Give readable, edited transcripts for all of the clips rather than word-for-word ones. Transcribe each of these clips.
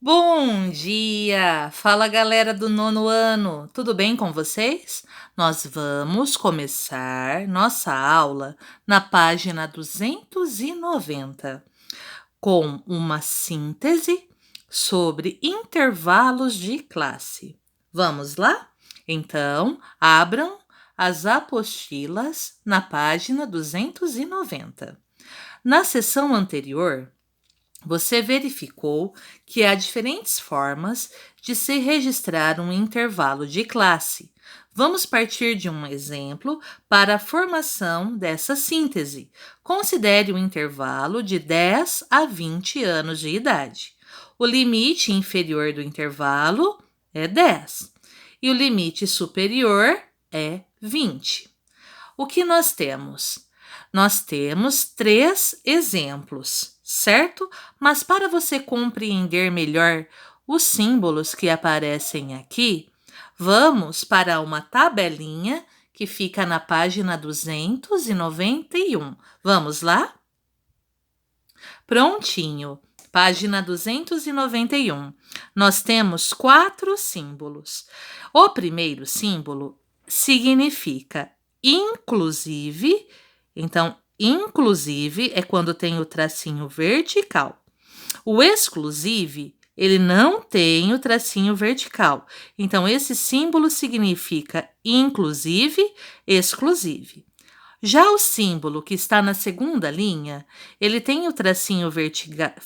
Bom dia! Fala galera do nono ano, tudo bem com vocês? Nós vamos começar nossa aula na página 290 com uma síntese sobre intervalos de classe. Vamos lá? Então, abram as apostilas na página 290. Na sessão anterior, você verificou que há diferentes formas de se registrar um intervalo de classe. Vamos partir de um exemplo para a formação dessa síntese. Considere o intervalo de 10 a 20 anos de idade. O limite inferior do intervalo é 10 e o limite superior é 20. O que nós temos? Nós temos 3 exemplos, certo? Mas para você compreender melhor os símbolos que aparecem aqui, vamos para uma tabelinha que fica na página 291. Vamos lá? Prontinho. Página 291. Nós temos 4 símbolos. O primeiro símbolo significa inclusive. Então, inclusive é quando tem o tracinho vertical. O exclusive, ele não tem o tracinho vertical. Então, esse símbolo significa inclusive, exclusive. Já o símbolo que está na segunda linha, ele tem o tracinho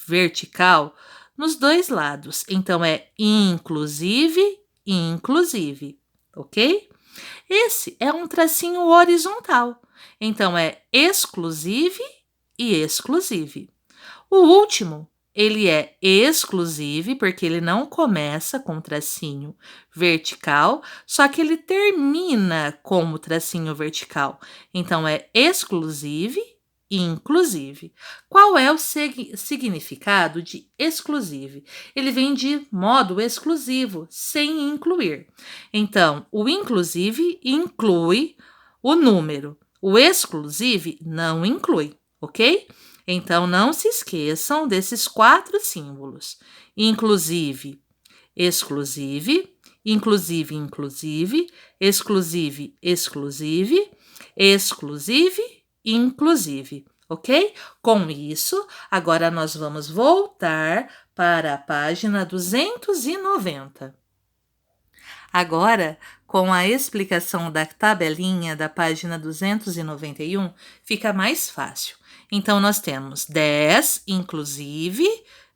vertical nos dois lados. Então, é inclusive e inclusive, ok? Esse é um tracinho horizontal. Então, é exclusive e exclusive. O último, ele é exclusive, porque ele não começa com tracinho vertical, só que ele termina como tracinho vertical. Então, é exclusive e inclusive. Qual é o significado de exclusive? Ele vem de modo exclusivo, sem incluir. Então, o inclusive inclui o número. O exclusive não inclui, ok? Então, não se esqueçam desses 4 símbolos. Inclusive, exclusive, inclusive, inclusive, exclusive, exclusive, exclusive, inclusive, ok? Com isso, agora nós vamos voltar para a página 290. Agora, com a explicação da tabelinha da página 291, fica mais fácil. Então, nós temos 10, inclusive,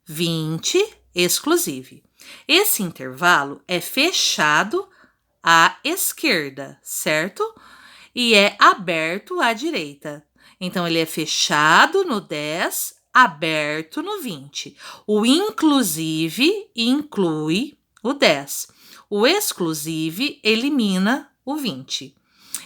20, exclusive. Esse intervalo é fechado à esquerda, certo? E é aberto à direita. Então, ele é fechado no 10, aberto no 20. O inclusive inclui o 10. O exclusive elimina o 20.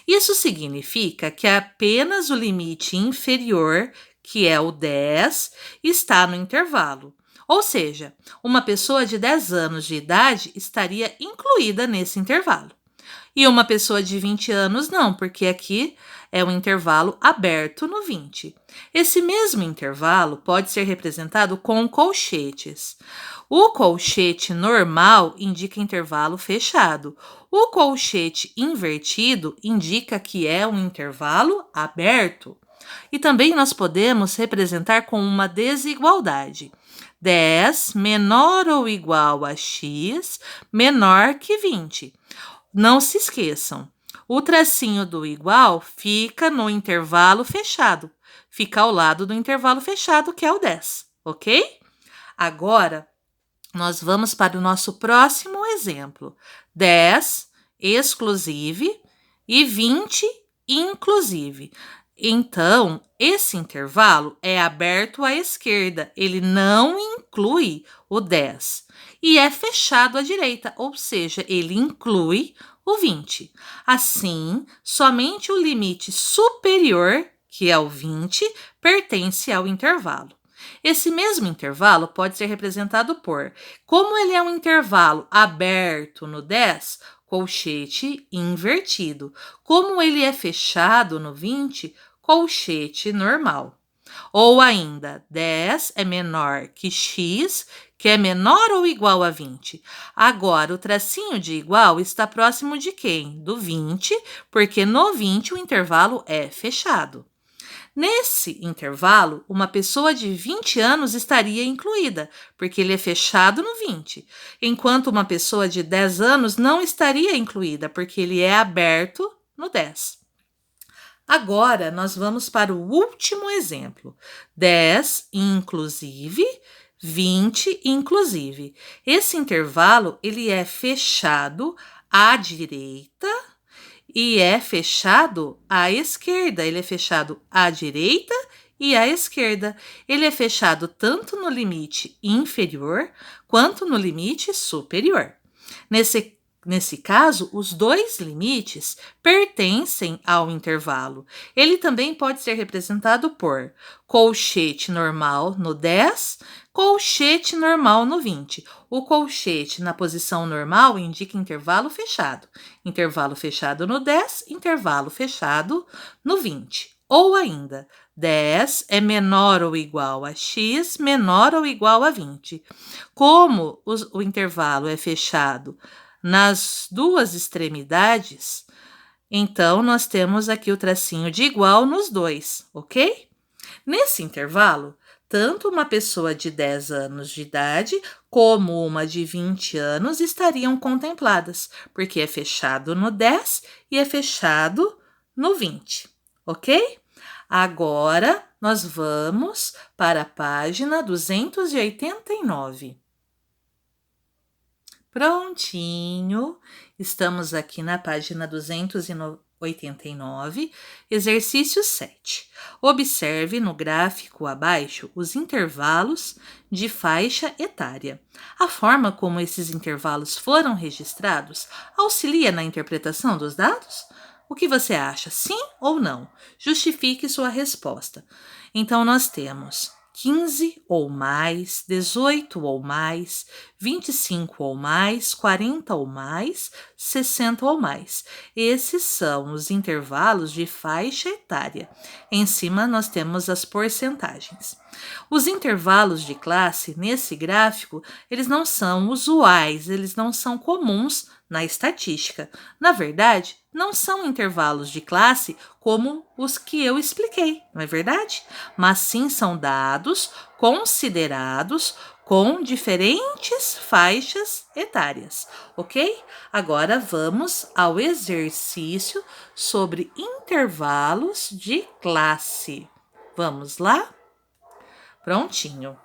Isso significa que apenas o limite inferior, que é o 10, está no intervalo. Ou seja, uma pessoa de 10 anos de idade estaria incluída nesse intervalo. E uma pessoa de 20 anos não, porque aqui é um intervalo aberto no 20. Esse mesmo intervalo pode ser representado com colchetes. O colchete normal indica intervalo fechado. O colchete invertido indica que é um intervalo aberto. E também nós podemos representar com uma desigualdade. 10 menor ou igual a x menor que 20. Não se esqueçam, o tracinho do igual fica no intervalo fechado. Fica ao lado do intervalo fechado, que é o 10, ok? Agora, nós vamos para o nosso próximo exemplo. 10, exclusive, e 20, inclusive. Então, esse intervalo é aberto à esquerda, ele não inclui o 10. E é fechado à direita, ou seja, ele inclui o 20. Assim, somente o limite superior, que é o 20, pertence ao intervalo. Esse mesmo intervalo pode ser representado por, como ele é um intervalo aberto no 10, colchete invertido. Como ele é fechado no 20, colchete normal. Ou ainda, 10 é menor que x, que é menor ou igual a 20. Agora, o tracinho de igual está próximo de quem? Do 20, porque no 20 o intervalo é fechado. Nesse intervalo, uma pessoa de 20 anos estaria incluída, porque ele é fechado no 20, enquanto uma pessoa de 10 anos não estaria incluída, porque ele é aberto no 10. Agora, nós vamos para o último exemplo. 10 inclusive, 20 inclusive. Esse intervalo, ele é fechado à direita e é fechado à esquerda. Ele é fechado à direita e à esquerda. Ele é fechado tanto no limite inferior quanto no limite superior. Nesse caso, os dois limites pertencem ao intervalo. Ele também pode ser representado por colchete normal no 10, colchete normal no 20. O colchete na posição normal indica intervalo fechado no 10, intervalo fechado no 20. Ou ainda, 10 é menor ou igual a x, menor ou igual a 20. Como o intervalo é fechado nas duas extremidades, então nós temos aqui o tracinho de igual nos dois, ok? Nesse intervalo, tanto uma pessoa de 10 anos de idade como uma de 20 anos estariam contempladas, porque é fechado no 10 e é fechado no 20, ok? Agora, nós vamos para a página 289. Prontinho, estamos aqui na página 289, exercício 7. Observe no gráfico abaixo os intervalos de faixa etária. A forma como esses intervalos foram registrados auxilia na interpretação dos dados? O que você acha, sim ou não? Justifique sua resposta. Então, nós temos 15 ou mais, 18 ou mais, 25 ou mais, 40 ou mais, 60 ou mais. Esses são os intervalos de faixa etária. Em cima nós temos as porcentagens. Os intervalos de classe nesse gráfico, eles não são usuais, eles não são comuns na estatística. Na verdade, não são intervalos de classe como os que eu expliquei, não é verdade? Mas sim são dados considerados com diferentes faixas etárias, ok? Agora vamos ao exercício sobre intervalos de classe. Vamos lá? Prontinho.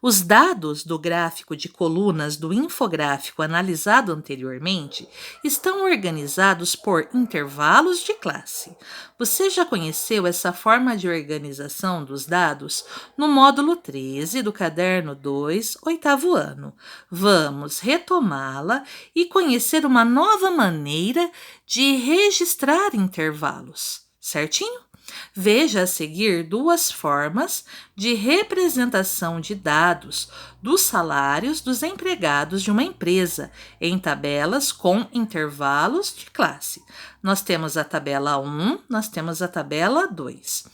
Os dados do gráfico de colunas do infográfico analisado anteriormente estão organizados por intervalos de classe. Você já conheceu essa forma de organização dos dados no módulo 13 do caderno 2, oitavo ano. Vamos retomá-la e conhecer uma nova maneira de registrar intervalos, certinho? Veja a seguir duas formas de representação de dados dos salários dos empregados de uma empresa em tabelas com intervalos de classe. Nós temos a tabela 1, nós temos a tabela 2.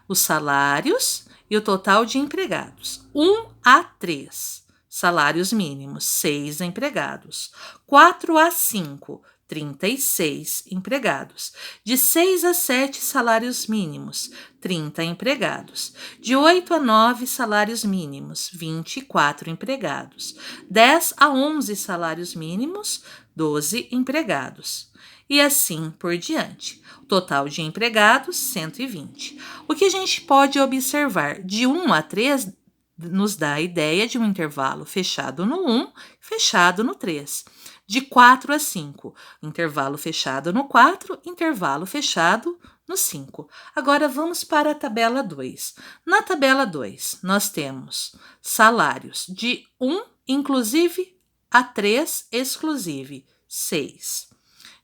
Os salários e o total de empregados. 1 a 3, salários mínimos, 6 empregados. 4 a 5, 36 empregados. De 6 a 7 salários mínimos, 30 empregados. De 8 a 9 salários mínimos, 24 empregados. 10 a 11 salários mínimos, 12 empregados. E assim por diante. O total de empregados, 120. O que a gente pode observar? De 1 a 3 nos dá a ideia de um intervalo fechado no 1, fechado no 3. De 4 a 5, intervalo fechado no 4, intervalo fechado no 5. Agora vamos para a tabela 2. Na tabela 2, nós temos salários de 1 inclusive a 3 exclusive, 6.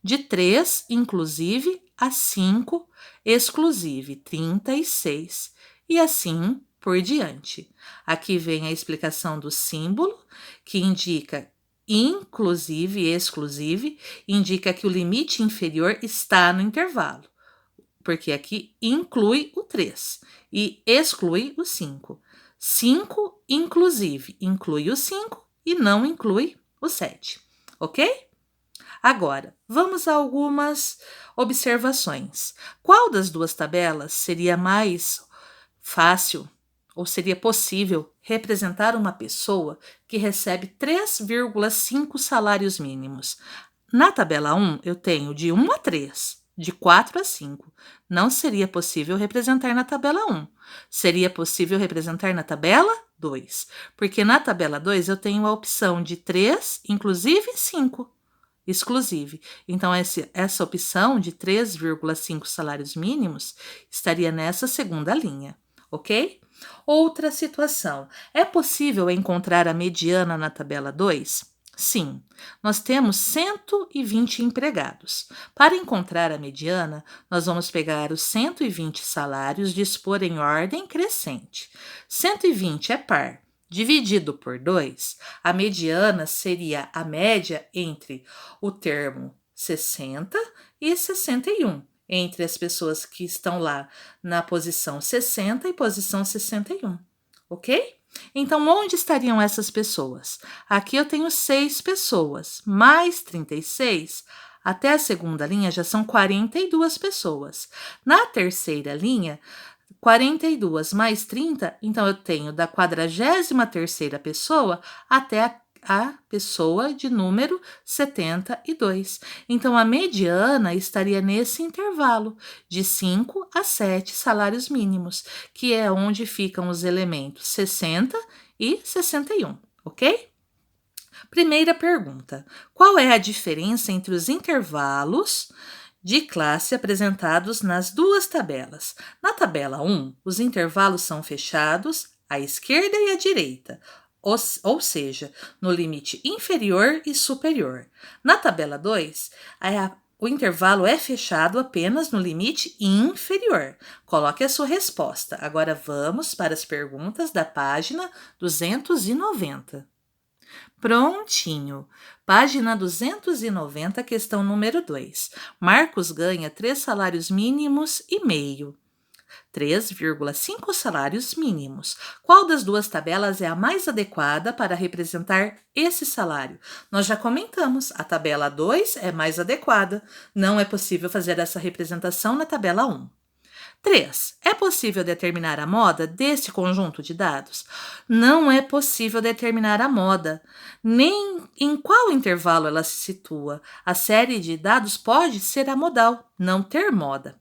De 3 inclusive a 5 exclusive, 36. E assim por diante. Aqui vem a explicação do símbolo, que indica inclusive e exclusive, indica que o limite inferior está no intervalo, porque aqui inclui o 3 e exclui o 5. 5 inclusive, inclui o 5 e não inclui o 7, ok? Agora, vamos a algumas observações. Qual das duas tabelas seria mais fácil ou seria possível representar uma pessoa que recebe 3,5 salários mínimos? Na tabela 1, eu tenho de 1 a 3, de 4 a 5. Não seria possível representar na tabela 1. Seria possível representar na tabela 2, porque na tabela 2 eu tenho a opção de 3, inclusive 5 exclusive. Então, essa opção de 3,5 salários mínimos estaria nessa segunda linha, ok? Outra situação. É possível encontrar a mediana na tabela 2? Sim, nós temos 120 empregados. Para encontrar a mediana, nós vamos pegar os 120 salários, dispor em ordem crescente. 120 é par. Dividido por 2, a mediana seria a média entre o termo 60 e 61, entre as pessoas que estão lá na posição 60 e posição 61, ok? Então, onde estariam essas pessoas? Aqui eu tenho 6 pessoas, mais 36. Até a segunda linha já são 42 pessoas. Na terceira linha, 42 mais 30, então eu tenho da 43ª pessoa até a pessoa de número 72. Então, a mediana estaria nesse intervalo de 5 a 7 salários mínimos, que é onde ficam os elementos 60 e 61, ok? Primeira pergunta: qual é a diferença entre os intervalos de classe apresentados nas duas tabelas? Na tabela 1, os intervalos são fechados à esquerda e à direita, ou seja, no limite inferior e superior. Na tabela 2, o intervalo é fechado apenas no limite inferior. Coloque a sua resposta. Agora vamos para as perguntas da página 290. Prontinho. Página 290, questão número 2. Marcos ganha 3 salários mínimos e meio. 3,5 salários mínimos. Qual das duas tabelas é a mais adequada para representar esse salário? Nós já comentamos, a tabela 2 é mais adequada. Não é possível fazer essa representação na tabela 1. 3. É possível determinar a moda deste conjunto de dados? Não é possível determinar a moda, nem em qual intervalo ela se situa. A série de dados pode ser amodal, não ter moda.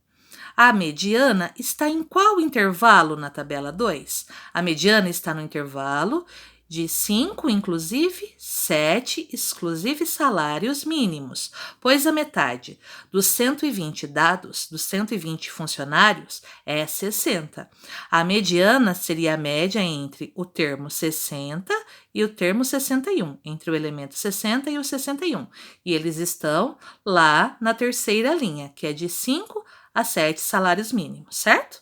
A mediana está em qual intervalo na tabela 2? A mediana está no intervalo de 5, inclusive 7, exclusive salários mínimos, pois a metade dos 120 dados, dos 120 funcionários, é 60. A mediana seria a média entre o termo 60 e o termo 61, entre o elemento 60 e o 61. E eles estão lá na terceira linha, que é de 5 a 7 salários mínimos, certo?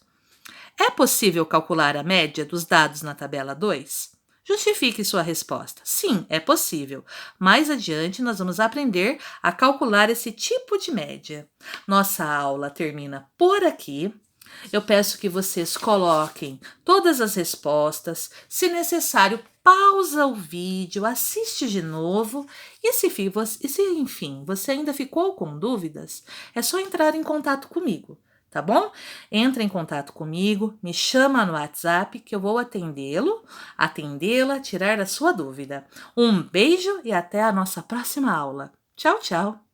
É possível calcular a média dos dados na tabela 2? Justifique sua resposta. Sim, é possível. Mais adiante, nós vamos aprender a calcular esse tipo de média. Nossa aula termina por aqui. Eu peço que vocês coloquem todas as respostas. Se necessário, pausa o vídeo, assiste de novo. E se, enfim, você ainda ficou com dúvidas, é só entrar em contato comigo. Tá bom? Entra em contato comigo, me chama no WhatsApp que eu vou atendê-la, tirar a sua dúvida. Um beijo e até a nossa próxima aula. Tchau, tchau!